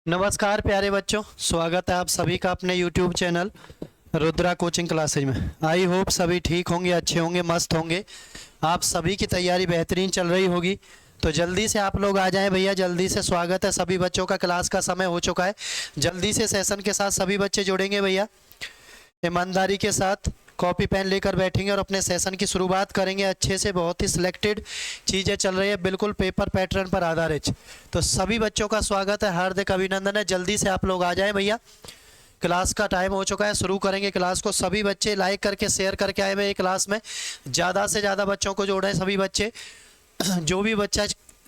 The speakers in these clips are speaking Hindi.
नमस्कार प्यारे बच्चों, स्वागत है आप सभी का अपने YouTube channel Rudra coaching classes में। आई होप सभी ठीक होंगे, अच्छे होंगे, मस्त होंगे। आप सभी की तैयारी बेहतरीन चल रही होगी, तो जल्दी से आप लोग आ जाएं भैया, जल्दी से। स्वागत है सभी बच्चों का, क्लास का समय हो चुका है। जल्दी से सेशन के साथ सभी बच्चे जुड़ेंगे भैया, ईमानदारी के साथ कॉपी पेन लेकर बैठेंगे और अपने सेशन की शुरुआत करेंगे अच्छे से। बहुत ही सिलेक्टेड चीज़ें चल रही है, बिल्कुल पेपर पैटर्न पर आधारित। तो सभी बच्चों का स्वागत है, हार्दिक अभिनंदन है। जल्दी से आप लोग आ जाएं भैया, क्लास का टाइम हो चुका है, शुरू करेंगे क्लास को। सभी बच्चे लाइक करके शेयर करके आए हुए क्लास में, ज़्यादा से ज़्यादा बच्चों को जोड़ें सभी बच्चे। जो भी बच्चा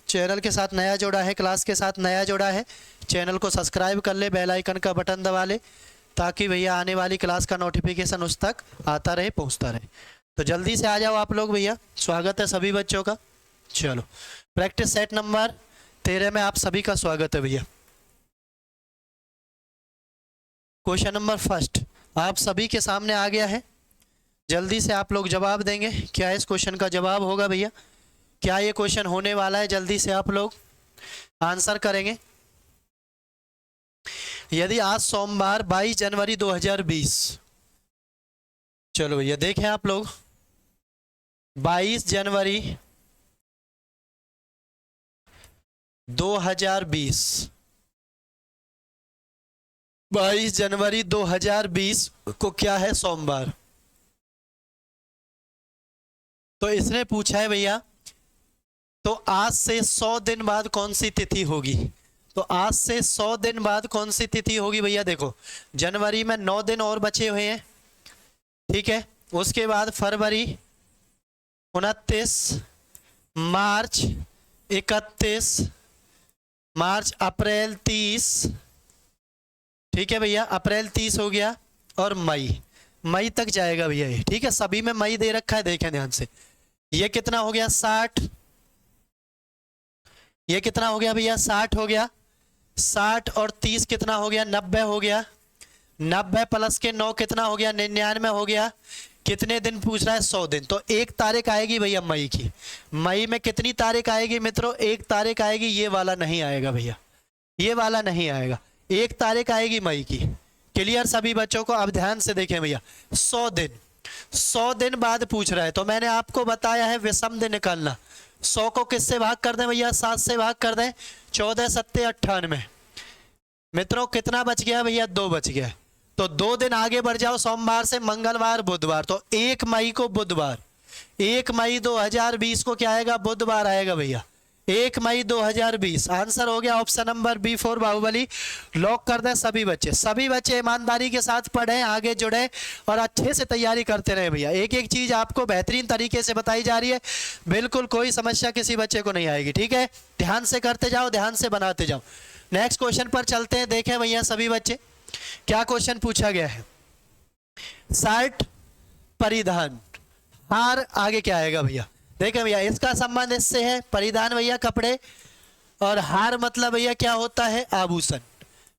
चैनल के साथ नया जुड़ा है, क्लास के साथ नया जुड़ा है, चैनल को सब्सक्राइब कर ले, बेल आइकन का बटन दबा ले, ताकि भैया आने वाली क्लास का नोटिफिकेशन उस तक आता रहे, पहुंचता रहे। तो जल्दी से आ जाओ आप लोग भैया, स्वागत है सभी बच्चों का। चलो, प्रैक्टिस सेट नंबर 13 में आप सभी का स्वागत है भैया। क्वेश्चन नंबर फर्स्ट आप सभी के सामने आ गया है। जल्दी से आप लोग जवाब देंगे। क्या इस क्वेश्चन का जवाब होगा भैया? क्या ये क्वेश्चन होने वाला है? जल्दी से आप लोग आंसर करेंगे। यदि आज सोमवार 22 जनवरी 2020, चलो भैया देखें आप लोग, 22 जनवरी 2020, 22 जनवरी 2020 को क्या है? सोमवार। तो इसने पूछा है भैया, तो आज से 100 दिन बाद कौन सी तिथि होगी? तो आज से 100 दिन बाद कौन सी तिथि होगी भैया? देखो, जनवरी में 9 दिन और बचे हुए हैं, ठीक है। उसके बाद फरवरी 29, मार्च 31, मार्च, अप्रैल 30, ठीक है भैया, अप्रैल 30 हो गया, और मई तक जाएगा भैया ये, ठीक है। सभी में मई दे रखा है, देखें ध्यान से। ये कितना हो गया? 60। ये कितना हो गया भैया? 60 हो गया। 60 और 30 कितना हो गया? 90 हो गया। 90 प्लस के 9 कितना हो गया? 99 हो गया। कितने दिन पूछ रहा है? 100 दिन। तो एक तारीख आएगी भैया मई की। मई में कितनी तारीख आएगी मित्रों? एक तारीख आएगी। ये वाला नहीं आएगा भैया, ये वाला नहीं आएगा। एक तारीख आएगी मई की। क्लियर सभी बच्चों को? अब ध्यान से देखें भैया, 100 दिन, 100 दिन बाद पूछ रहा है, तो मैंने आपको बताया है विषम दिन निकालना। 100 को किससे भाग कर दें भैया? 7 से भाग कर दें। 14 सत्ते 98 मित्रों, कितना बच गया भैया? 2 बच गया। तो 2 दिन आगे बढ़ जाओ, सोमवार से मंगलवार, बुधवार, तो 1 मई को बुधवार। 1 मई 2020 को क्या आएगा? बुधवार आएगा भैया, 1 मई 2020। आंसर हो गया option number B 4 Baahubali. Lock कर दें सभी बच्चे। सभी बच्चे ईमानदारी के साथ पढ़ें, आगे जुड़े और अच्छे से तैयारी करते रहे भैया। एक एक चीज आपको बेहतरीन तरीके से बताई जा रही है, बिल्कुल कोई समस्या किसी बच्चे को नहीं आएगी, ठीक है। ध्यान से करते जाओ, ध्यान से बनाते जाओ। नेक्स्ट क्वेश्चन पर चलते हैं। देखें भैया सभी बच्चे, क्या क्वेश्चन पूछा गया है? शर्ट परिधान, हार आगे क्या आएगा भैया? देखें भैया, इसका संबंध इससे है। परिधान भैया कपड़े, और हार मतलब भैया क्या होता है? आभूषण।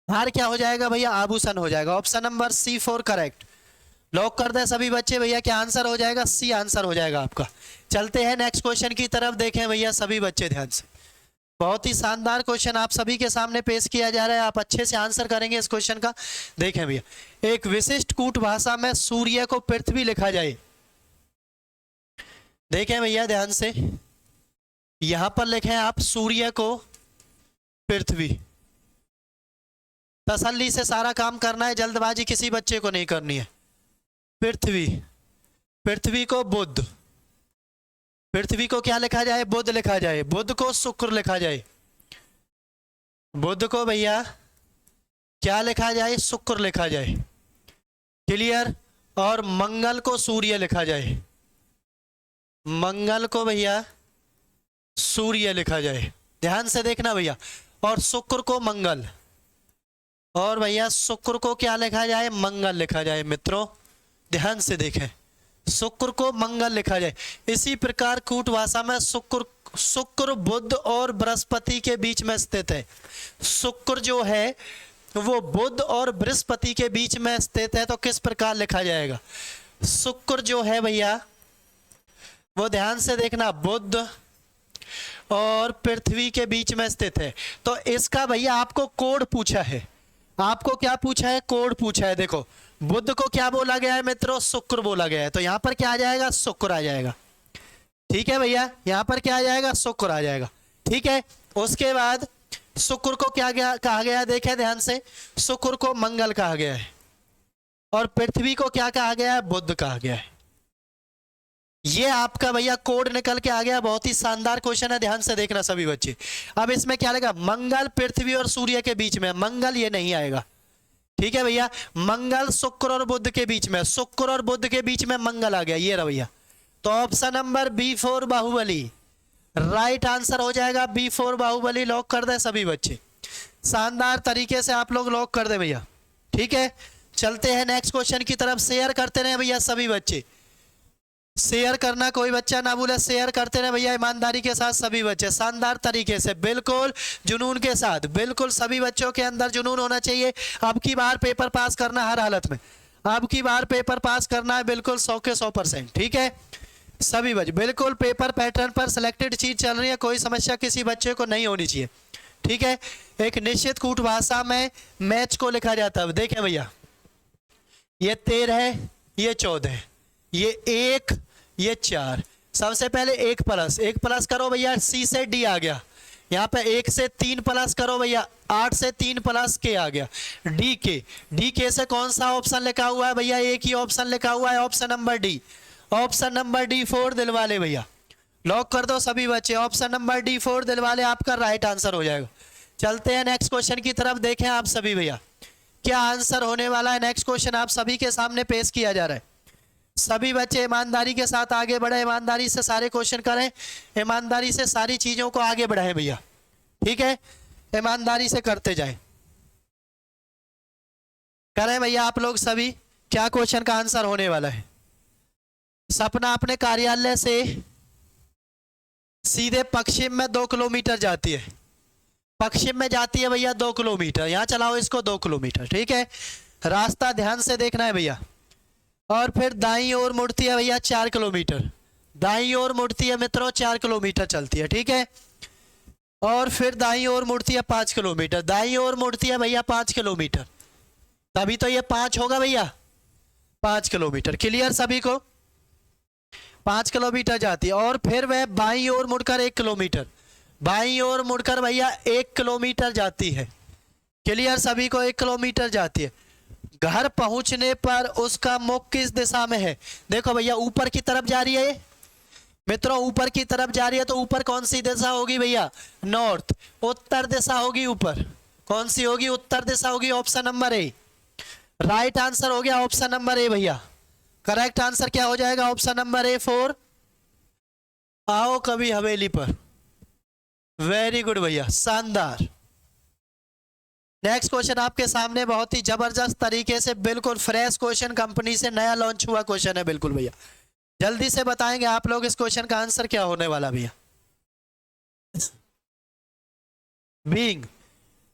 हार क्या हो जाएगा भैया? आभूषण हो जाएगा। Option number C 4 correct. Lock कर दें सभी बच्चे भैया, क्या आंसर हो जाएगा? सी आंसर हो जाएगा आपका। चलते हैं नेक्स्ट क्वेश्चन की तरफ। देखें भैया सभी बच्चे ध्यान से, बहुत ही शानदार क्वेश्चन आप सभी के सामने पेश किया जा रहा है। आप अच्छे से आंसर करेंगे इस क्वेश्चन का। देखें भैया, एक विशिष्ट कूट भाषा में सूर्य को पृथ्वी लिखा जाए। देखें भैया ध्यान से, यहां पर लिखें आप सूर्य को पृथ्वी। तसल्ली से सारा काम करना है, जल्दबाजी किसी बच्चे को नहीं करनी है। पृथ्वी, पृथ्वी को बुध, पृथ्वी को क्या लिखा जाए? बुध लिखा जाए। बुध को शुक्र लिखा जाए। बुध को भैया क्या लिखा जाए? शुक्र लिखा जाए। क्लियर? और मंगल को सूर्य लिखा जाए। मंगल को भैया सूर्य लिखा जाए। ध्यान से देखना भैया। और शुक्र को मंगल, और भैया शुक्र को क्या लिखा जाए? मंगल लिखा जाए। मित्रों ध्यान से देखें, शुक्र को मंगल लिखा जाए। इसी प्रकार कूट भाषा में शुक्र बुध और बृहस्पति के बीच में स्थित है। शुक्र जो है वो बुध और बृहस्पति के बीच में स्थित है, तो किस प्रकार लिखा जाएगा? शुक्र जो है भैया वो ध्यान से देखना, बुध और पृथ्वी के बीच में स्थित है। तो इसका भैया आपको कोड पूछा है। आपको क्या पूछा है? कोड पूछा है। देखो बुध को क्या बोला गया है मित्रों? शुक्र बोला गया है। तो यहाँ पर क्या आ जाएगा? शुक्र आ जाएगा। ठीक है भैया, यहाँ पर क्या आ जाएगा? शुक्र आ जाएगा। ठीक है, उसके बाद शुक्र को क्या कहा गया? देखें ध्यान से, शुक्र को मंगल कहा गया है और पृथ्वी को क्या कहा गया है? बुध कहा गया है। ये आपका भैया कोड निकल के आ गया। बहुत ही शानदार क्वेश्चन है, ध्यान से देखना सभी बच्चे। अब इसमें क्या लगा? मंगल पृथ्वी और सूर्य के बीच में, मंगल ये नहीं आएगा। ठीक है भैया, मंगल शुक्र और बुध के बीच में, शुक्र और बुध के बीच में मंगल आ गया, ये रहा भैया। तो option number B4 Baahubali right answer हो जाएगा। B4 बाहुबली लॉक कर दे सभी बच्चे। शानदार तरीके से आप लोग लॉक कर दे भैया। ठीक है, चलते हैं नेक्स्ट क्वेश्चन की तरफ। शेयर करते रहे भैया सभी बच्चे, शेयर करना कोई बच्चा ना भूले। शेयर करते रहे भैया ईमानदारी के साथ सभी बच्चे, शानदार तरीके से, बिल्कुल जुनून के साथ। बिल्कुल सभी बच्चों के अंदर जुनून होना चाहिए। अब की बार पेपर पास करना हर हालत में, अब की बार पेपर पास करना है बिल्कुल 100 के 100%। ठीक है सभी बच्चे, बिल्कुल पेपर पैटर्न पर सिलेक्टेड चीज चल रही है, कोई समस्या किसी बच्चे को नहीं होनी चाहिए। ठीक है, एक निश्चित कूट भाषा में मैच को लिखा जाता है। देखें भैया, ये 13 है, ये 14 है, ये 1, ये 4। सबसे पहले 1 प्लस करो भैया, C से D आ गया। यहाँ पे 1 से 3 प्लस करो भैया, 8 से 3 प्लस K आ गया, डी के से कौन सा ऑप्शन लिखा हुआ है भैया? एक ही ऑप्शन लिखा हुआ है, option number D। Option number D4 Dilwale भैया, लॉक कर दो सभी बच्चे। ऑप्शन नंबर D4 दिलवाले आपका राइट आंसर हो जाएगा। चलते हैं नेक्स्ट क्वेश्चन की तरफ। देखें आप सभी भैया क्या आंसर होने वाला है। नेक्स्ट क्वेश्चन आप सभी के सामने पेश किया जा रहा है। सभी बच्चे ईमानदारी के साथ आगे बढ़े, ईमानदारी से सारे क्वेश्चन करें, ईमानदारी से सारी चीजों को आगे बढ़ाएं भैया। ठीक है, ईमानदारी से करते जाएं, करें भैया आप लोग सभी। क्या क्वेश्चन का आंसर होने वाला है? सपना अपने कार्यालय से सीधे पश्चिम में 2 किलोमीटर जाती है। पश्चिम में जाती है भैया 2 किलोमीटर। यहाँ चलाओ इसको 2 किलोमीटर। ठीक है, रास्ता ध्यान से देखना है भैया। और फिर दाईं ओर मुड़ती है भैया 4 किलोमीटर। दाईं ओर मुड़ती है मित्रों 4 किलोमीटर चलती है। ठीक है, और फिर दाईं ओर मुड़ती है 5 किलोमीटर। दाईं ओर मुड़ती है भैया 5 किलोमीटर, तभी तो ये 5 होगा भैया, 5 किलोमीटर। क्लियर सभी को? 5 किलोमीटर जाती है। और फिर वह बाईं ओर मुड़कर 1 किलोमीटर, बाईं ओर मुड़कर भैया 1 किलोमीटर जाती है। क्लियर सभी को? 1 किलोमीटर जाती है। घर पहुंचने पर उसका मुख किस दिशा में है? देखो भैया ऊपर की तरफ जा रही है ये मित्रों, ऊपर की तरफ जा रही है। तो ऊपर कौन सी दिशा होगी भैया? नॉर्थ। उत्तर दिशा होगी ऊपर, कौन सी होगी? उत्तर दिशा होगी। Option number A right answer हो गया। ऑप्शन नंबर ए भैया करेक्ट आंसर क्या हो जाएगा? Option number A 4। आओ कभी हवेली पर। वेरी गुड भैया, शानदार। नेक्स्ट क्वेश्चन आपके सामने बहुत ही जबरदस्त तरीके से, बिल्कुल फ्रेश क्वेश्चन, कंपनी से नया लॉन्च हुआ क्वेश्चन है। बिल्कुल भैया जल्दी से बताएंगे आप लोग इस क्वेश्चन का आंसर क्या होने वाला भैया? बीइंग,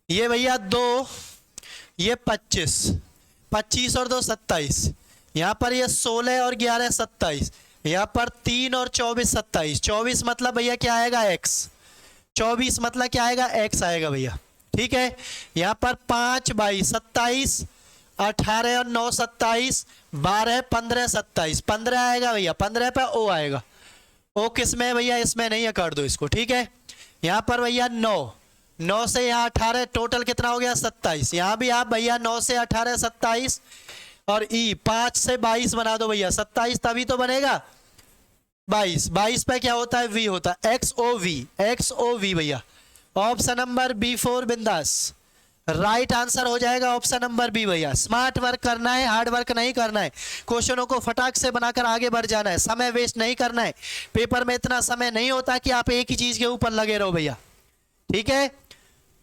ये भैया 2, ये 25, 25 और 2 27। यहाँ पर ये 16 और 11 27। यहाँ पर 3 और 24 27। 24 मतलब भैया क्या आएगा? x। 24 मतलब क्या आएगा? x आएगा भैया। ठीक है, यहाँ पर 5 22 27, 18 और 9 27, 12 15 27। 15 आएगा भैया, 15 पे o आएगा। o किस में भैया? इसमें नहीं है, कर दो इसको। ठीक है, यहाँ पर भैया 9 से यहाँ 18, टोटल कितना हो गया? 27। यहाँ भी आप भैया 9 से 18 27, और ई 5 से 22 बना दो भैया, 27 तभी तो बनेगा 22। 22 पे क्या होता है? v होता है, XOV भैया। ऑप्शन नंबर B4 बिंदास राइट आंसर हो जाएगा। ऑप्शन नंबर बी भैया। स्मार्ट वर्क करना है, हार्ड वर्क नहीं करना है। क्वेश्चनों को फटाक से बनाकर आगे बढ़ जाना है, समय वेस्ट नहीं करना है। पेपर में इतना समय नहीं होता कि आप एक ही चीज के ऊपर लगे रहो भैया। ठीक है,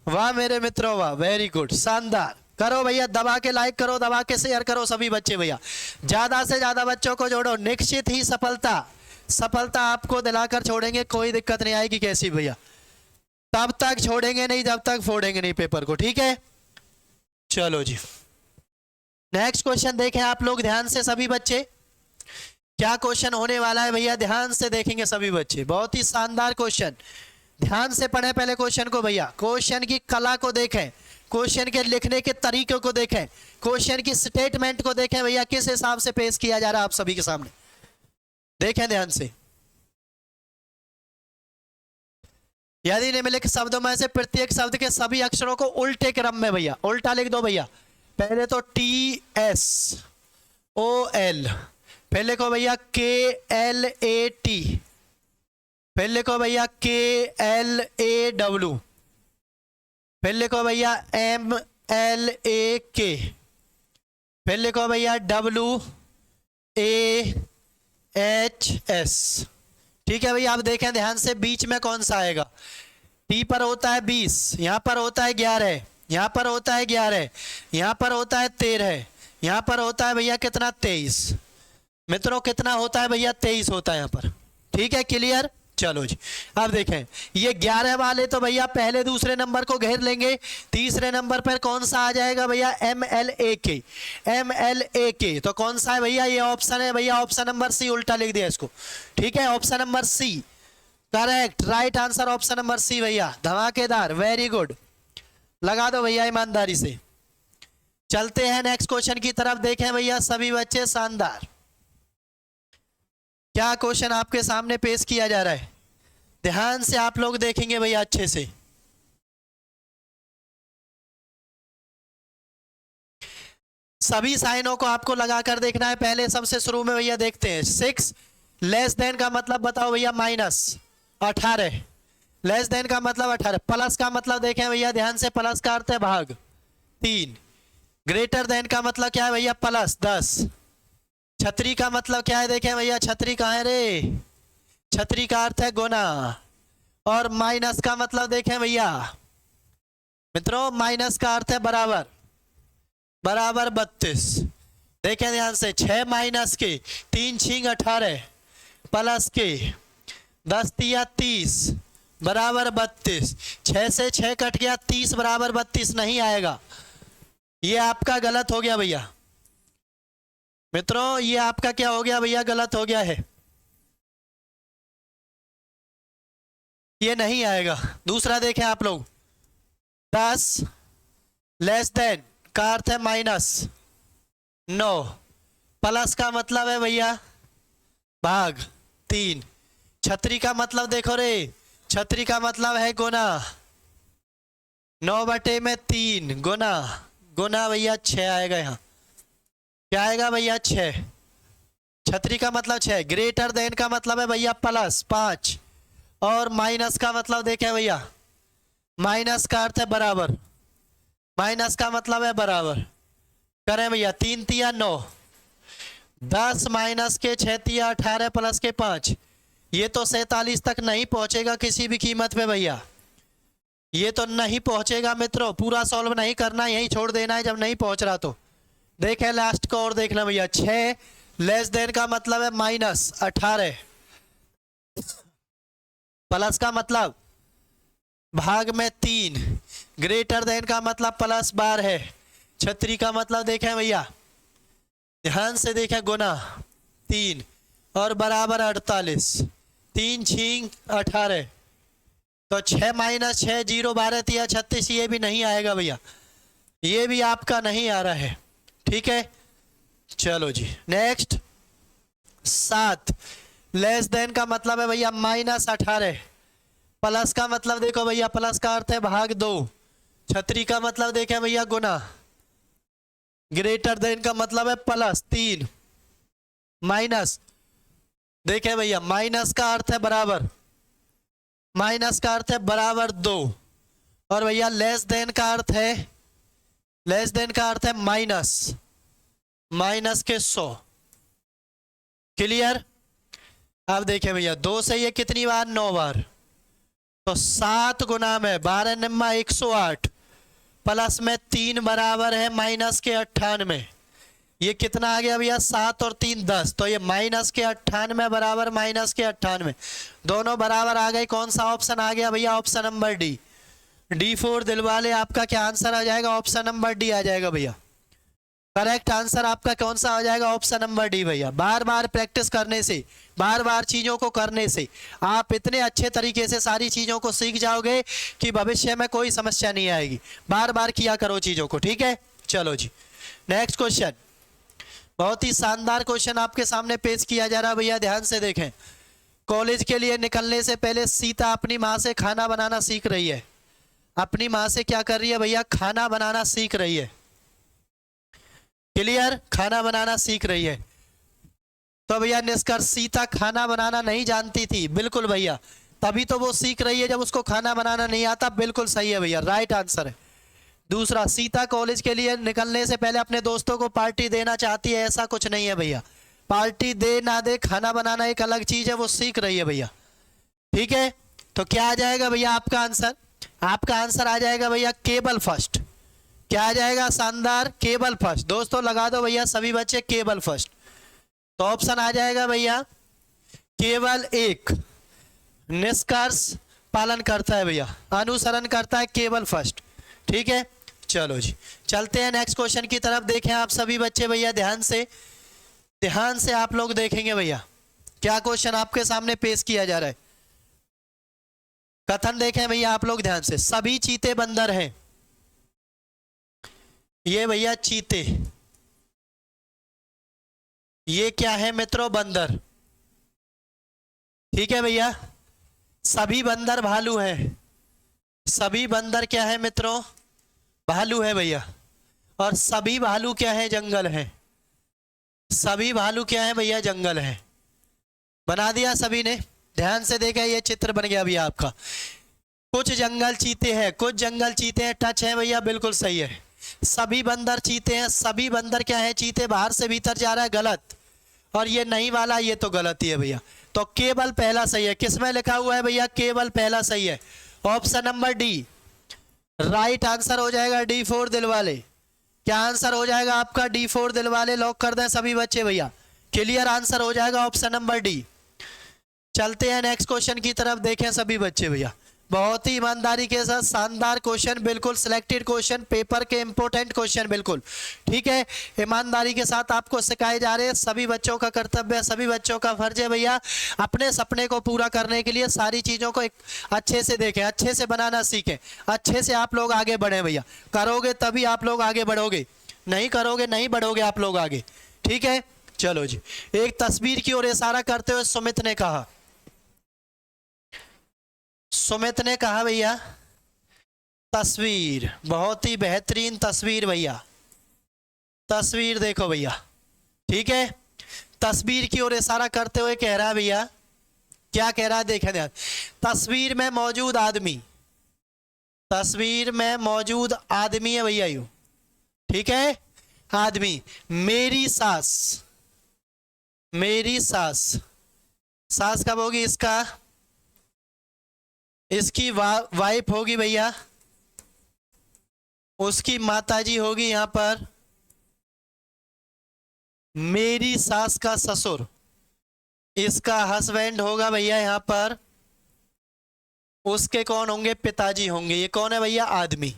वाह मेरे मित्रों वाह, वेरी गुड, शानदार। करो भैया, दबा के लाइक करो, दबा के शेयर करो सभी बच्चे भैया, ज्यादा से ज्यादा बच्चों को जोड़ो। निश्चित ही सफलता आपको दिलाकर छोड़ेंगे, कोई दिक्कत नहीं आएगी। कैसी भैया? तब तक छोड़ेंगे नहीं जब तक फोड़ेंगे नहीं पेपर को। ठीक है, चलो जी नेक्स्ट क्वेश्चन देखें आप लोग ध्यान से सभी बच्चे। क्या क्वेश्चन होने वाला है भैया? ध्यान से देखेंगे सभी बच्चे, बहुत ही शानदार क्वेश्चन, ध्यान से पढ़ें पहले क्वेश्चन को भैया, क्वेश्चन की कला को देखें, क्वेश्चन के लिखने के तरीके को देखें, क्वेश्चन की स्टेटमेंट को देखें भैया, किस हिसाब से पेश किया जा रहा है आप सभी के सामने, देखें ध्यान से। यदि निम्नलिखित शब्दों में से प्रत्येक शब्द के सभी अक्षरों को उल्टे क्रम में भैया, उल्टा लिख दो भैया, पहले तो TSOL, फिर लिखो भैया KLAT, फिर लिखो भैया KLAW, फिर लिखो भैया MLAK, फिर लिखो भैया WAHS। ठीक है भैया, आप देखें ध्यान से बीच में कौन सा आएगा। टी पर होता है 20, यहाँ पर होता है 11, यहाँ पर होता है 11, यहाँ पर होता है 13, यहाँ पर होता है भैया कितना 23। मित्रों कितना होता है भैया 23 होता है यहाँ पर। ठीक है, क्लियर। चलो जी, अब देखें ये 11 वाले तो भैया पहले दूसरे नंबर को घेर लेंगे, तीसरे नंबर पर कौन सा आ जाएगा भैया MLAK, MLAK तो कौन सा है भैया, ये ऑप्शन है भैया, ऑप्शन नंबर सी, उल्टा लिख दिया इसको। ठीक है, option number C correct, right answer option number C भैया, धमाकेदार, वेरी गुड, लगा दो भैया ईमानदारी से। चलते हैं नेक्स्ट क्वेश्चन की तरफ, देखें भैया सभी बच्चे, शानदार क्या क्वेश्चन आपके सामने पेश किया जा रहा है, ध्यान से आप लोग देखेंगे भैया अच्छे से। सभी साइनों को आपको लगाकर देखना है। पहले सबसे शुरू में भैया देखते हैं 6 लेस देन का मतलब बताओ भैया -18, लेस देन का मतलब 18, प्लस का मतलब देखें भैया ध्यान से, प्लस का अर्थ है भाग 3, ग्रेटर देन का मतलब क्या है भैया +10, छतरी का मतलब क्या है देखें भैया, छतरी कहाँ है रे, छतरी का अर्थ है गुना, और माइनस का मतलब देखें भैया मित्रों, माइनस का अर्थ है बराबर, बराबर 32। देखें ध्यान से, 6 माइनस के 3 छिंग 18 प्लस के 10 तिया 30 बराबर 32, 6 से 6 कट गया, 30 बराबर 32 नहीं आएगा, ये आपका गलत हो गया भैया। मित्रों ये आपका क्या हो गया भैया, गलत हो गया है, ये नहीं आएगा। दूसरा देखें आप लोग, 10 लेस देन का अर्थ है -9, प्लस का मतलब है भैया भाग 3, छतरी का मतलब देखो रे, छतरी का मतलब है गुना, 9/3 गुना, गुना भैया 6 आएगा, यहाँ क्या आएगा भैया 6, छतरी का मतलब 6, ग्रेटर देन का मतलब है भैया +5, और माइनस का मतलब देखें भैया, माइनस का अर्थ है बराबर, माइनस का मतलब है बराबर, करें भैया 3 तिया 9, 10 माइनस के 6 तिया 18 प्लस के 5, ये तो 47 तक नहीं पहुंचेगा किसी भी कीमत पे भैया, ये तो नहीं पहुंचेगा मित्रों, पूरा सॉल्व नहीं करना, यही छोड़ देना है जब नहीं पहुंच रहा तो। देखें लास्ट को और देखना भैया, 6 लेस देन का मतलब है -18, प्लस का मतलब भाग में 3, ग्रेटर देन का मतलब +12 है, छतरी का मतलब देखें भैया ध्यान से देखें, गुना 3 और बराबर 48, 3 छिंग 18, तो 6 माइनस 6 0 12 तिया 36, ये भी नहीं आएगा भैया, ये भी आपका नहीं आ रहा है। ठीक है, चलो जी नेक्स्ट, 7 लेस देन का मतलब है भैया -18, प्लस का मतलब देखो भैया, प्लस का अर्थ है भाग 2, छतरी का मतलब देखें भैया गुना, ग्रेटर देन का मतलब है +3, माइनस देखें भैया, माइनस का अर्थ है बराबर, माइनस का अर्थ है बराबर 2, और भैया लेस देन का अर्थ है, लेस देन का अर्थ है माइनस के 100। क्लियर। अब देखिए भैया 2 से ये कितनी बार, 9 बार, तो 7 गुना में 12 निम्मा 108, प्लस में 3 बराबर है माइनस के 98, ये कितना आ गया भैया 7 और 3 10, तो ये माइनस के 98 बराबर माइनस के 98, दोनों बराबर आ गए। कौन सा ऑप्शन आ गया भैया, option number D, D4 Dilwale, आपका क्या आंसर आ जाएगा, ऑप्शन नंबर डी आ जाएगा भैया। करेक्ट आंसर आपका कौन सा हो जाएगा? ऑप्शन नंबर डी भैया। बार बार प्रैक्टिस करने से, बार बार चीजों को करने से आप इतने अच्छे तरीके से सारी चीजों को सीख जाओगे कि भविष्य में कोई समस्या नहीं आएगी। बार बार किया करो चीजों को, ठीक है। चलो जी, नेक्स्ट क्वेश्चन। बहुत ही शानदार क्वेश्चन आपके सामने पेश किया जा रहा है भैया, ध्यान से देखें। कॉलेज के लिए निकलने से पहले सीता अपनी माँ से खाना बनाना सीख रही है। अपनी माँ से क्या कर रही है भैया? खाना बनाना सीख रही है। क्लियर? खाना बनाना सीख रही है। तो भैया निष्कर्ष, सीता खाना बनाना नहीं जानती थी। बिल्कुल भैया, तभी तो वो सीख रही है जब उसको खाना बनाना नहीं आता। बिल्कुल सही है भैया, राइट आंसर है। दूसरा, सीता कॉलेज के लिए निकलने से पहले अपने दोस्तों को पार्टी देना चाहती है। ऐसा कुछ नहीं है भैया, पार्टी दे ना दे, खाना बनाना एक अलग चीज है, वो सीख रही है भैया। ठीक है, तो क्या आ जाएगा भैया आपका आंसर? आपका आंसर आ जाएगा भैया केवल फर्स्ट। क्या आ जाएगा? शानदार, केवल फर्स्ट। दोस्तों लगा दो भैया सभी बच्चे केवल फर्स्ट। तो ऑप्शन आ जाएगा भैया केवल एक। निष्कर्ष पालन करता है भैया, अनुसरण करता है, केवल फर्स्ट। ठीक है, चलो जी चलते हैं नेक्स्ट क्वेश्चन की तरफ। देखें आप सभी बच्चे भैया ध्यान से आप लोग देखेंगे भैया क्या क्वेश्चन आपके सामने पेश किया जा रहा है। कथन देखें भैया आप लोग ध्यान से। सभी चीते बंदर हैं। ये भैया चीते, ये क्या है मित्रों? बंदर। ठीक है भैया, सभी बंदर भालू हैं। सभी बंदर क्या है मित्रों? भालू है भैया। और सभी भालू क्या है? जंगल है। सभी भालू क्या है भैया? जंगल है। बना दिया सभी ने? ध्यान से देखा, ये चित्र बन गया भैया आपका। कुछ जंगल चीते हैं, कुछ जंगल चीते हैं, टच है भैया, बिल्कुल सही है। सभी बंदर चीते हैं। सभी बंदर क्या है? चीते। बाहर से भीतर जा रहा है, गलत। और ये नहीं वाला, ये तो गलत ही है भैया। तो केवल पहला सही है। किसमें लिखा हुआ है भैया? केवल पहला सही है। Option number D right answer हो जाएगा। डी फोर दिल वाले। क्या आंसर हो जाएगा आपका? डी फोर दिल वाले। लॉक कर दें सभी बच्चे भैया। क्लियर आंसर हो जाएगा ऑप्शन नंबर डी। चलते हैं नेक्स्ट क्वेश्चन की तरफ। देखें सभी बच्चे भैया, बहुत ही ईमानदारी के साथ शानदार क्वेश्चन, बिल्कुल सिलेक्टेड क्वेश्चन, पेपर के इंपॉर्टेंट क्वेश्चन, बिल्कुल ठीक है। ईमानदारी के साथ आपको सिखाए जा रहे हैं। सभी बच्चों का कर्तव्य है, सभी बच्चों का फर्ज है भैया, अपने सपने को पूरा करने के लिए सारी चीज़ों को एक अच्छे से देखें, अच्छे से बनाना सीखें, अच्छे से आप लोग आगे बढ़ें भैया। करोगे तभी आप लोग आगे बढ़ोगे, नहीं करोगे नहीं बढ़ोगे आप लोग आगे। ठीक है, चलो जी। एक तस्वीर की ओर इशारा करते हुए सुमित ने कहा, सुमित ने कहा भैया तस्वीर, बहुत ही बेहतरीन तस्वीर भैया। तस्वीर देखो भैया, ठीक है। तस्वीर की ओर इशारा करते हुए कह रहा है भैया, क्या कह रहा है देखें ध्यान। तस्वीर में मौजूद आदमी, तस्वीर में मौजूद आदमी है भैया यू, ठीक है, आदमी। मेरी सास, मेरी सास, सास कब होगी? इसका, इसकी वाइफ होगी भैया, उसकी माताजी होगी यहां पर, मेरी सास का ससुर, इसका हस्बैंड होगा भैया यहां पर, उसके कौन होंगे? पिताजी होंगे। ये कौन है भैया? आदमी।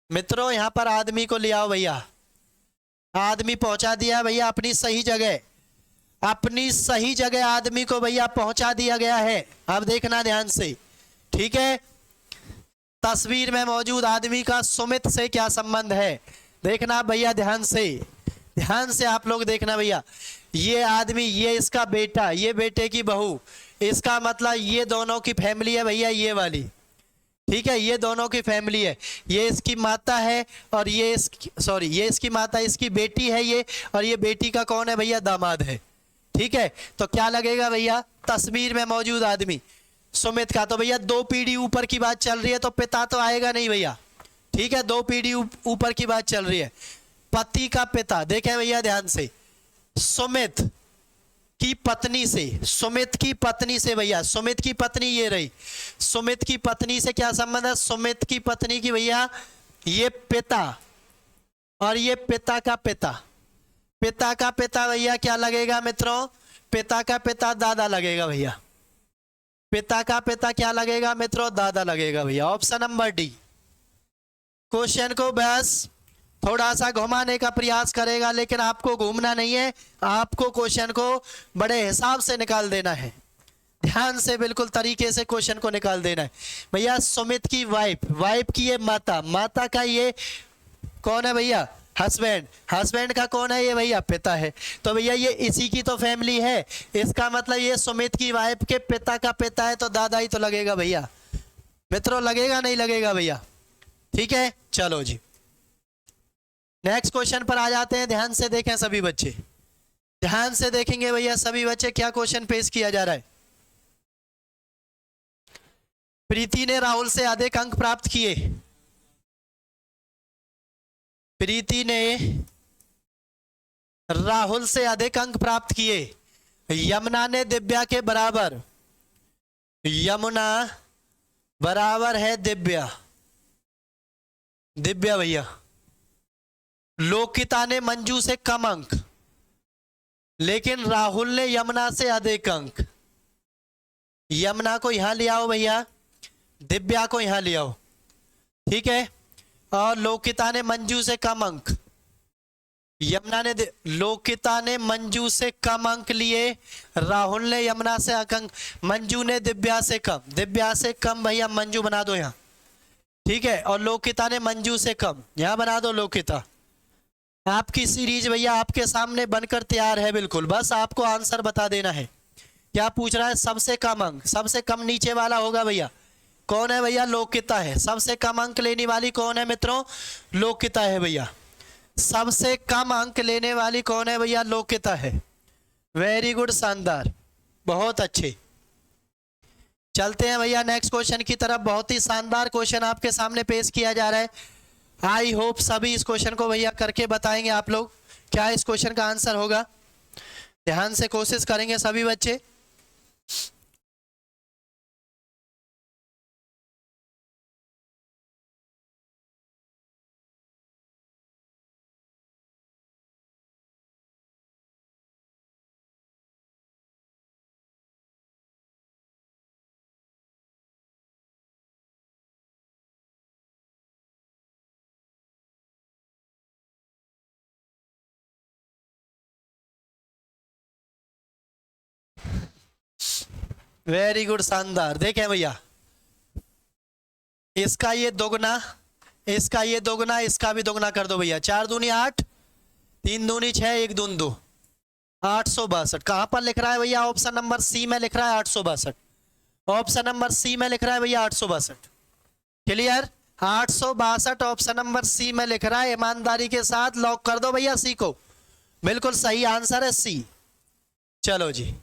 मित्रों यहां पर आदमी को ले आओ भैया। आदमी पहुंचा दिया भैया अपनी सही जगह, अपनी सही जगह आदमी को भैया पहुंचा दिया गया है। अब देखना ध्यान से, ठीक है। तस्वीर में मौजूद आदमी का सुमित से क्या संबंध है? देखना भैया ध्यान से, ध्यान से आप लोग देखना भैया। ये आदमी, ये इसका बेटा, ये बेटे की बहू, इसका मतलब ये दोनों की फैमिली है भैया, ये वाली, ठीक है। ये दोनों की फैमिली है। ये इसकी माता है और ये इसकी, सॉरी, ये इसकी माता, इसकी बेटी है ये, और ये बेटी का कौन है भैया? दामाद है। ठीक है, तो क्या लगेगा भैया? तस्वीर में मौजूद आदमी सुमित का। तो भैया दो पीढ़ी ऊपर की बात चल रही है, तो पिता तो आएगा नहीं भैया, ठीक है। दो पीढ़ी ऊपर की बात चल रही है। पति का पिता, देखें भैया ध्यान से, सुमित की पत्नी से, सुमित की पत्नी से भैया, सुमित की पत्नी ये रही, सुमित की पत्नी से क्या संबंध है? सुमित की पत्नी की भैया ये पिता, और ये पिता का पिता, पिता का पिता भैया क्या लगेगा मित्रों? पिता का पिता दादा लगेगा भैया। पिता का पिता क्या लगेगा मित्रों? दादा लगेगा भैया। Option number D. क्वेश्चन को बस थोड़ा सा घुमाने का प्रयास करेगा, लेकिन आपको घूमना नहीं है, आपको क्वेश्चन को बड़े हिसाब से निकाल देना है, ध्यान से बिल्कुल तरीके से क्वेश्चन को निकाल देना है। भैया सुमित की वाइफ, वाइफ की ये माता, माता का ये कौन है भैया? हस्बैंड, हस्बैंड का कौन है? ये भैया पिता है। तो भैया ये इसी की तो फैमिली है, इसका मतलब ये सुमित की वाइफ के पिता का पिता है, तो दादा ही तो लगेगा भैया। मित्रों लगेगा नहीं लगेगा भैया? ठीक है, चलो जी नेक्स्ट क्वेश्चन पर आ जाते हैं। ध्यान से देखें सभी बच्चे, ध्यान से देखेंगे भैया सभी बच्चे क्या क्वेश्चन पेश किया जा रहा है। प्रीति ने राहुल से अधिक अंक प्राप्त किए। प्रीति ने राहुल से अधिक अंक प्राप्त किए। यमुना ने दिव्या के बराबर, यमुना बराबर है दिव्या, दिव्या भैया। लोकिता ने मंजू से कम अंक, लेकिन राहुल ने यमुना से अधिक अंक। यमुना को यहां ले आओ भैया, दिव्या को यहां ले आओ, ठीक है। और लोकिता ने मंजू से कम अंक, यमुना ने लोकिता ने मंजू से कम अंक लिए, राहुल ने यमुना से अंक, मंजू ने दिव्या से कम, दिव्या से कम भैया मंजू बना दो यहाँ, ठीक है। और लोकिता ने मंजू से कम, यहाँ बना दो लोकिता। आपकी सीरीज भैया आपके सामने बनकर तैयार है, बिल्कुल बस आपको आंसर बता देना है। क्या पूछ रहा है? सबसे कम अंक, सबसे कम नीचे वाला होगा भैया, कौन है भैया? लोकिता है। सबसे कम अंक लेने वाली कौन है मित्रों? लोकिता है भैया। सबसे कम अंक लेने वाली कौन है भैया? लोकिता है। वेरी गुड, शानदार, बहुत अच्छे। चलते हैं भैया नेक्स्ट क्वेश्चन की तरफ। बहुत ही शानदार क्वेश्चन आपके सामने पेश किया जा रहा है। आई होप सभी इस क्वेश्चन को भैया करके बताएंगे आप लोग क्या इस क्वेश्चन का आंसर होगा। ध्यान से कोशिश करेंगे सभी बच्चे। वेरी गुड, शानदार। देखें भैया, इसका ये दोगुना, इसका ये दोगुना, इसका भी दोगुना कर दो भैया। 4 दूनी 8, 3 दूनी 6, 1 दून 2, 862। कहां पर लिख रहा है भैया? ऑप्शन नंबर सी में लिख रहा है 862। ऑप्शन नंबर सी में लिख रहा है भैया 862। क्लियर? 862 ऑप्शन नंबर सी में लिख रहा है। ईमानदारी के साथ लॉक कर दो भैया सी को, बिल्कुल सही आंसर है सी। चलो जी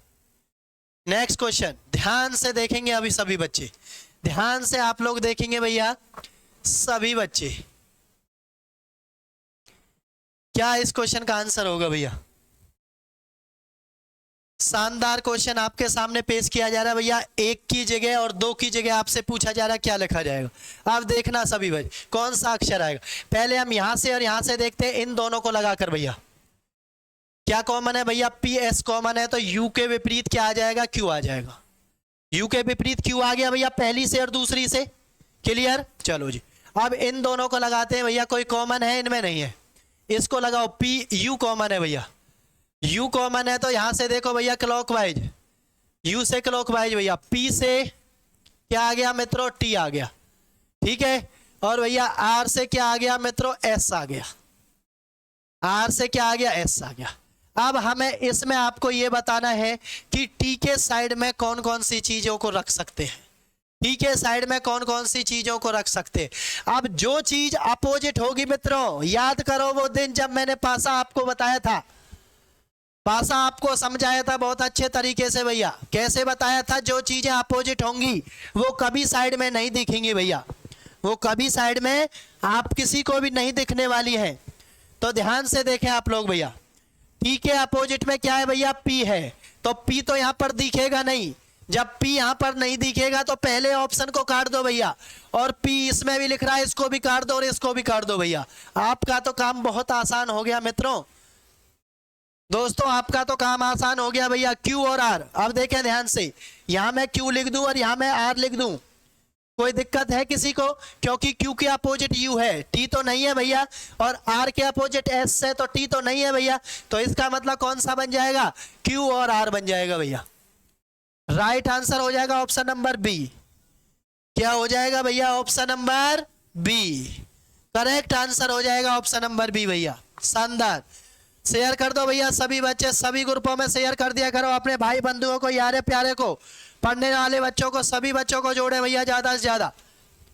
नेक्स्ट क्वेश्चन, ध्यान से देखेंगे अभी सभी बच्चे, ध्यान से आप लोग देखेंगे भैया सभी बच्चे। क्या इस क्वेश्चन का आंसर होगा भैया? शानदार क्वेश्चन आपके सामने पेश किया जा रहा है भैया। 1 की जगह और 2 की जगह आपसे पूछा जा रहा है क्या लिखा जाएगा। आप देखना सभी बच्चे कौन सा अक्षर आएगा। पहले हम यहां से और यहां से देखते हैं, इन दोनों को लगाकर भैया क्या कॉमन है भैया? पी एस कॉमन है, तो यू के विपरीत क्या आ जाएगा? क्यू आ जाएगा। यू के विपरीत क्यू आ गया भैया पहली से और दूसरी से। क्लियर? चलो जी अब इन दोनों को लगाते हैं भैया। कोई कॉमन है? इनमें नहीं है। इसको लगाओ, पी यू कॉमन है भैया। यू कॉमन है तो यहां से देखो भैया क्लॉकवाइज, यू से क्लॉकवाइज भैया। पी से क्या आ गया मित्रों? टी आ गया, ठीक है। और भैया आर से क्या आ गया मित्रों? एस आ गया। आर से क्या आ गया? एस आ गया। अब हमें इसमें आपको यह बताना है कि टी के साइड में कौन कौन सी चीजों को रख सकते हैं। टी के साइड में कौन कौन सी चीजों को रख सकते हैं। अब जो चीज अपोजिट होगी मित्रों, याद करो वो दिन जब मैंने पासा आपको बताया था, पासा आपको समझाया था बहुत अच्छे तरीके से भैया। कैसे बताया था? जो चीजें अपोजिट होंगी वो कभी साइड में नहीं दिखेंगी भैया, वो कभी साइड में आप किसी को भी नहीं दिखने वाली है। तो ध्यान से देखें आप लोग भैया, टी के अपोजिट में क्या है भैया? पी है। तो पी तो यहां पर दिखेगा नहीं। जब पी यहां पर नहीं दिखेगा तो पहले ऑप्शन को काट दो भैया। और पी इसमें भी लिख रहा है, इसको भी काट दो और इसको भी काट दो भैया। आपका तो काम बहुत आसान हो गया मित्रों, दोस्तों आपका तो काम आसान हो गया भैया। क्यू और आर, अब देखें ध्यान से, यहां मैं क्यू लिख दूं और यहां मैं आर लिख दूं, कोई दिक्कत है किसी को? क्योंकि Q के अपोजिट U है, T तो नहीं है भैया, और R के अपोजिट S है तो T तो नहीं है भैया, तो इसका मतलब कौन सा बन जाएगा? Q और R बन जाएगा भैया। राइट आंसर हो जाएगा ऑप्शन नंबर बी। क्या हो जाएगा भैया? Option number B correct answer हो जाएगा, ऑप्शन नंबर बी भैया। शानदार। शेयर कर दो भैया सभी बच्चे, सभी ग्रुपों में शेयर कर दिया करो, अपने भाई बंधुओं को, यारे प्यारे को, पढ़ने वाले बच्चों को, सभी बच्चों को जोड़े भैया ज्यादा से ज्यादा।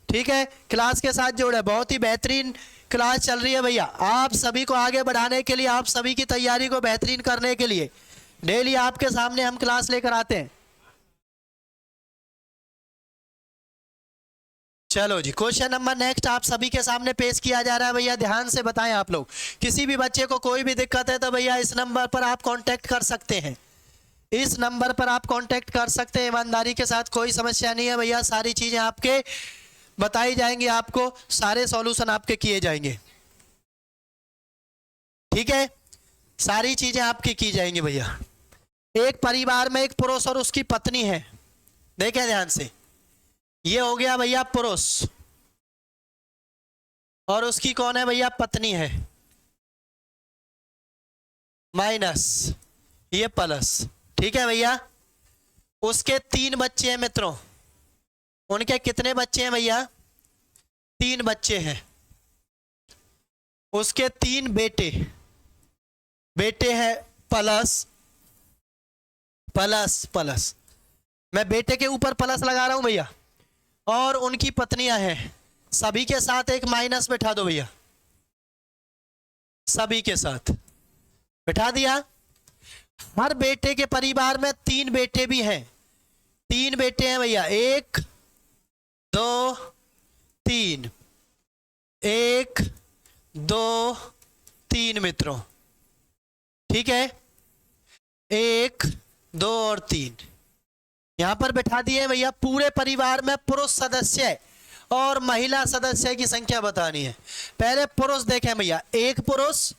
ठीक है, क्लास के साथ जोड़े, बहुत ही बेहतरीन क्लास चल रही है भैया। आप सभी को आगे बढ़ाने के लिए, आप सभी की तैयारी को बेहतरीन करने के लिए डेली आपके सामने हम क्लास लेकर आते हैं। चलो जी, क्वेश्चन नंबर नेक्स्ट आप सभी के सामने पेश किया जा रहा है भैया, ध्यान से बताएं आप लोग। किसी भी बच्चे को कोई भी दिक्कत है तो भैया इस नंबर पर आप कांटेक्ट कर सकते हैं, इस नंबर पर आप कांटेक्ट कर सकते हैं ईमानदारी के साथ, कोई समस्या नहीं है भैया। सारी चीजें आपके बताई जाएंगी, आपको सारे सॉल्यूशन आपके किए जाएंगे। ठीक है, सारी चीजें आपकी की जाएंगी भैया। एक परिवार में एक पुरुष और उसकी पत्नी है, देखें ध्यान से, ये हो गया भैया पुरुष, और उसकी कौन है भैया? पत्नी है, माइनस ये प्लस। ठीक है भैया, उसके 3 बच्चे हैं मित्रों। उनके कितने बच्चे हैं भैया? 3 बच्चे हैं। उसके 3 बेटे, बेटे हैं प्लस प्लस प्लस, मैं बेटे के ऊपर प्लस लगा रहा हूं भैया, और उनकी पत्नियां हैं। सभी के साथ एक माइनस बैठा दो भैया, सभी के साथ बैठा दिया। हर बेटे के परिवार में 3 बेटे भी हैं, 3 बेटे हैं भैया, 1 2 3, 1 2 3 मित्रों। ठीक है, 1 2 और 3 यहां पर बैठा दिए भैया। पूरे परिवार में पुरुष सदस्य और महिला सदस्य की संख्या बतानी है। पहले पुरुष देखें भैया, 1 पुरुष,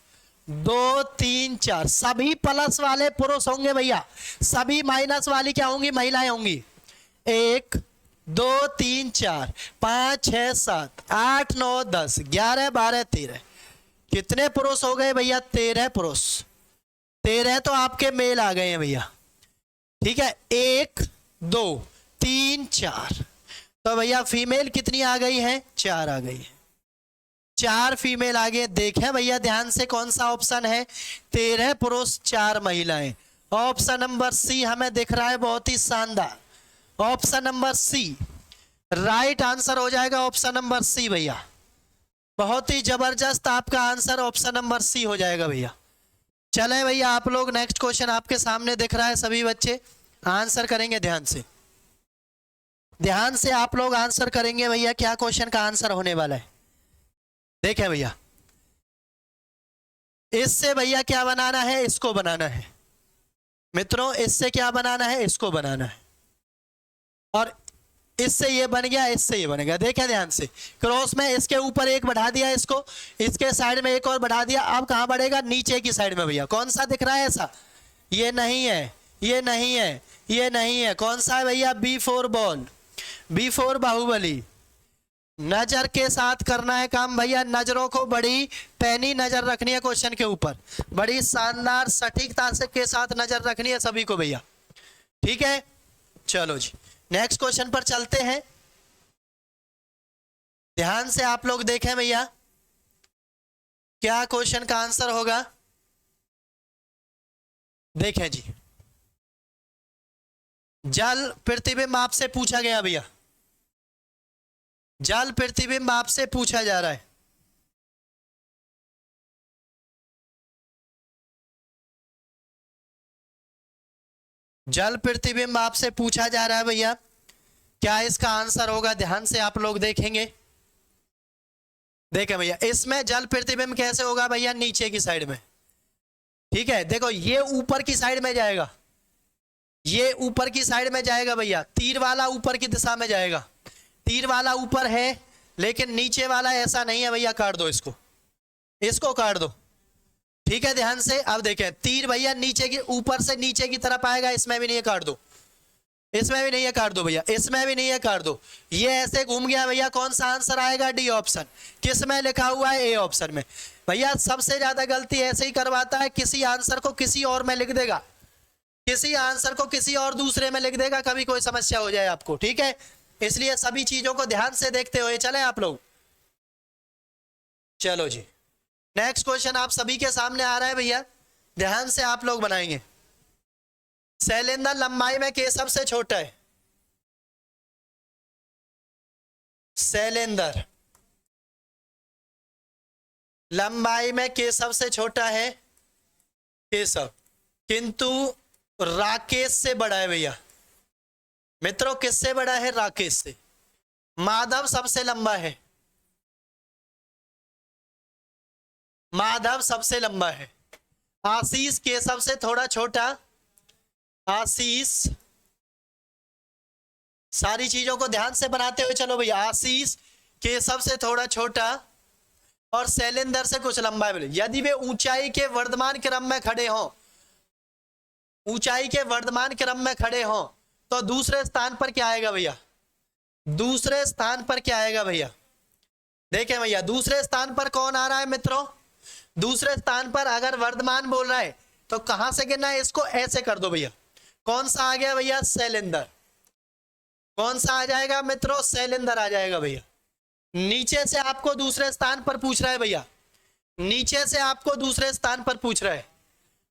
2 3 4, सभी प्लस वाले पुरुष होंगे भैया, सभी माइनस वाली क्या होंगी? महिलाएं होंगी। 1 2 3 4 5 6 7 8 9 10 11 12 13, कितने पुरुष हो गए भैया? 13 पुरुष। 13 तो आपके मेल आ गए हैं भैया। ठीक है, 1 2 3 4, तो भैया फीमेल कितनी आ गई है? 4 आ गई है, 4 फीमेल आ गए। देखें भैया ध्यान से कौन सा ऑप्शन है? 13 पुरुष 4 महिलाएं। ऑप्शन नंबर सी हमें दिख रहा है, बहुत ही शानदार। Option number C right answer हो जाएगा, ऑप्शन नंबर सी भैया। बहुत ही जबरदस्त आपका आंसर ऑप्शन नंबर सी हो जाएगा भैया। चले भैया आप लोग, नेक्स्ट क्वेश्चन आपके सामने दिख रहा है, सभी बच्चे आंसर करेंगे ध्यान से, ध्यान से आप लोग आंसर करेंगे भैया। क्या क्वेश्चन का आंसर होने वाला है देखें भैया। इससे भैया क्या बनाना है? इसको बनाना है मित्रों, इससे क्या बनाना है? इसको बनाना है, और इससे ये बन गया, इससे ये बनेगा। देखें ध्यान से, क्रॉस में इसके ऊपर एक बढ़ा दिया, इसको इसके साइड में एक और बढ़ा दिया। अब कहां बढ़ेगा? नीचे की साइड में भैया। कौन सा दिख रहा है ऐसा? ये नहीं है, ये नहीं है, ये नहीं है। कौन सा है भैया? B4 ball, B4 Baahubali. नजर के साथ करना है काम भैया, नजरों को बड़ी पैनी नजर रखनी है क्वेश्चन के ऊपर, बड़ी शानदार सटीकता से के साथ नजर रखनी है सभी को भैया। ठीक है, चलो जी नेक्स्ट क्वेश्चन पर चलते हैं। ध्यान से आप लोग देखें भैया, क्या क्वेश्चन का आंसर होगा? देखें जी, जल प्रतिबिंब आपसे पूछा गया भैया, जल प्रतिबिंब आपसे पूछा जा रहा है। जल प्रतिबिंब आपसे पूछा जा रहा है भैया, क्या इसका आंसर होगा? ध्यान से आप लोग देखेंगे। देखें भैया, इसमें जल प्रतिबिंब कैसे होगा भैया? नीचे की साइड में। ठीक है, देखो ये ऊपर की साइड में जाएगा, ये ऊपर की साइड में जाएगा भैया, तीर वाला ऊपर की दिशा में जाएगा। तीर वाला ऊपर है लेकिन नीचे वाला ऐसा नहीं है भैया, काट दो इसको, इसको काट दो। ठीक है, ध्यान से अब देखें, तीर भैया नीचे की, ऊपर से नीचे की तरफ आएगा, इसमें भी नहीं है, काट दो। इसमें भी नहीं है, काट दो भैया, इसमें भी नहीं है, काट दो। ये ऐसे घूम गया भैया, कौन सा आंसर आएगा? D option. किस में लिखा हुआ है? ए ऑप्शन में। भैया सबसे ज्यादा गलती ऐसे ही करवाता है, किसी आंसर को किसी और में लिख देगा, किसी आंसर को किसी और दूसरे में लिख देगा, कभी कोई समस्या हो जाए आपको, ठीक है। इसलिए सभी चीजों को ध्यान से देखते हुए चले आप लोग। चलो जी, नेक्स्ट क्वेश्चन आप सभी के सामने आ रहा है भैया, ध्यान से आप लोग बनाएंगे। सिलेंडर लंबाई में के सबसे छोटा है, सिलेंडर लंबाई में के सबसे छोटा है केशव, किंतु राकेश से बड़ा है भैया। मित्रों किससे बड़ा है? राकेश से। माधव सबसे लंबा है, माधव सबसे लंबा है। आशीष केशव से थोड़ा छोटा, आशीष, सारी चीजों को ध्यान से बनाते हुए चलो भैया। आशीष केशव से थोड़ा छोटा और शैलेंद्र से कुछ लंबा है। यदि वे ऊंचाई के वर्धमान क्रम में खड़े हों, ऊंचाई के वर्धमान क्रम में खड़े हों, तो दूसरे स्थान पर क्या आएगा भैया? दूसरे स्थान पर क्या आएगा भैया? देखें भैया, दूसरे स्थान पर कौन आ रहा है मित्रों? दूसरे स्थान पर अगर वर्धमान बोल रहा है तो कहां से गिनना है? इसको ऐसे कर दो भैया। कौन सा आ गया भैया? शैलेंद्र। कौन सा आ जाएगा मित्रों? शैलेंद्र आ जाएगा भैया। नीचे से आपको दूसरे स्थान पर पूछ रहा है भैया, नीचे से आपको दूसरे स्थान पर पूछ रहा है।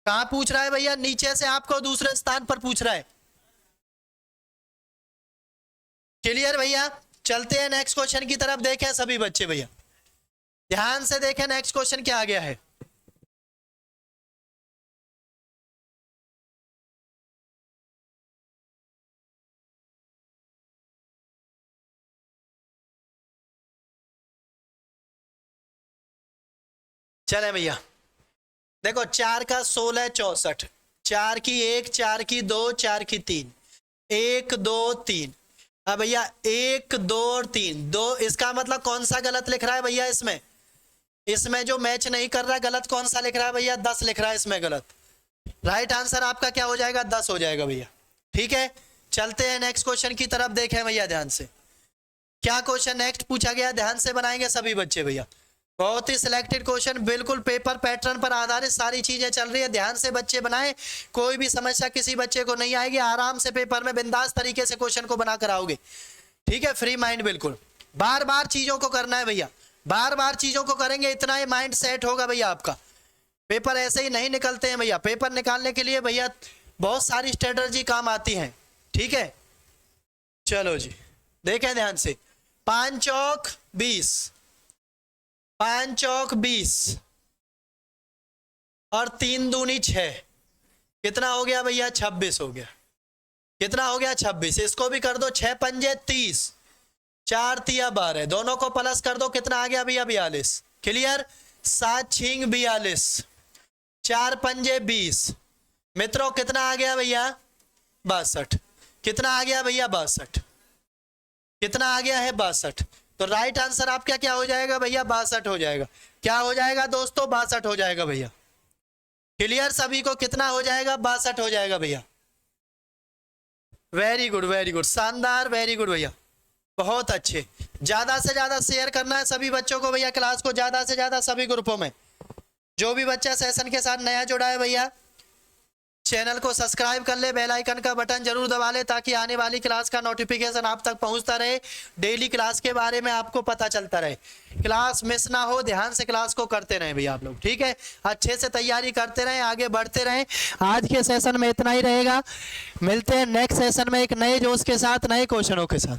कहां पूछ रहा है भैया? नीचे से आपको दूसरे स्थान पर पूछ रहा है। क्लियर भैया? चलते हैं नेक्स्ट क्वेश्चन की तरफ। देखें सभी बच्चे भैया, ध्यान से देखें नेक्स्ट क्वेश्चन क्या आ गया है। चले भैया, देखो 4 का 16 64, 4 की 1, 4 की 2, 4 की 3, 1 2 3। अब भैया 1 2 और 3, 2, इसका मतलब कौन सा गलत लिख रहा है भैया? इसमें, इसमें जो मैच नहीं कर रहा है गलत कौन सा लिख रहा है भैया? 10 लिख रहा है इसमें गलत। राइट आंसर आपका क्या हो जाएगा? 10 हो जाएगा भैया। ठीक है, चलते हैं नेक्स्ट क्वेश्चन की तरफ। देखें भैया ध्यान से, क्या क्वेश्चन नेक्स्ट पूछा गया, ध्यान से बनाएंगे सभी बच्चे भैया। बहुत ही सिलेक्टेड क्वेश्चन, बिल्कुल पेपर पैटर्न पर आधारित सारी चीजें चल रही है। ध्यान से बच्चे बनाएं, कोई भी समस्या किसी बच्चे को नहीं आएगी। आराम से पेपर में बिंदास तरीके से क्वेश्चन को बनाकर आओगे, ठीक है, फ्री माइंड बिल्कुल। बार बार चीजों को करना है भैया, बार बार चीजों को करेंगे, इतना ही माइंड सेट होगा भैया आपका। पेपर ऐसे ही नहीं निकलते हैं भैया, पेपर निकालने के लिए भैया बहुत सारी स्ट्रेटजी काम आती हैं, ठीक है। चलो जी, देखें ध्यान से, 5 चौक 20, 5 चौक 20 और 3 दूनी 6, कितना हो गया भैया? 26 हो गया। कितना हो गया? 26। इसको भी कर दो, 6 पंजे 30, 4 तिया 12, दोनों को प्लस कर दो, कितना आ गया भैया? 42। क्लियर? 7 छिंग 42, 4 पंजे 20। मित्रों कितना आ गया भैया? 62। कितना आ गया भैया? 62। कितना आ गया है? 62। तो राइट आंसर आपका क्या हो जाएगा भैया? 62 हो जाएगा। क्या हो जाएगा दोस्तों? 62 हो जाएगा भैया। क्लियर सभी को? कितना हो जाएगा? 62 हो जाएगा भैया। वेरी गुड, वेरी गुड, शानदार, वेरी गुड भैया, बहुत अच्छे। ज्यादा से ज्यादा शेयर करना है सभी बच्चों को भैया, क्लास को ज्यादा से ज्यादा सभी ग्रुपों में। जो भी बच्चा सेशन के साथ नया जुड़ा है भैया, चैनल को सब्सक्राइब कर ले, बेल आइकन का बटन जरूर दबा ले, ताकि आने वाली क्लास का नोटिफिकेशन आप तक पहुंचता रहे, डेली क्लास के बारे में आपको पता चलता रहे, क्लास मिस ना हो। ध्यान से क्लास को करते रहें भैया आप लोग, ठीक है, अच्छे से तैयारी करते रहें, आगे बढ़ते रहें। आज के सेशन में इतना ही रहेगा, मिलते हैं नेक्स्ट सेशन में एक नए जोश के साथ, नए क्वेश्चनों के साथ,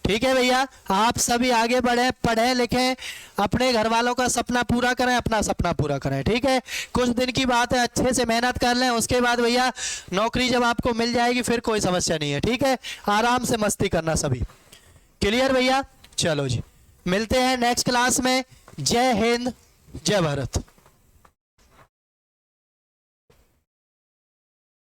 ठीक है भैया। आप सभी आगे बढ़े, पढ़ें लिखें, अपने घर वालों का सपना पूरा करें, अपना सपना पूरा करें, ठीक है। कुछ दिन की बात है, अच्छे से मेहनत कर लें, उसके बाद भैया नौकरी जब आपको मिल जाएगी फिर कोई समस्या नहीं है, ठीक है। आराम से मस्ती करना सभी। क्लियर भैया? चलो जी, मिलते हैं नेक्स्ट क्लास में। जय हिंद, जय भारत।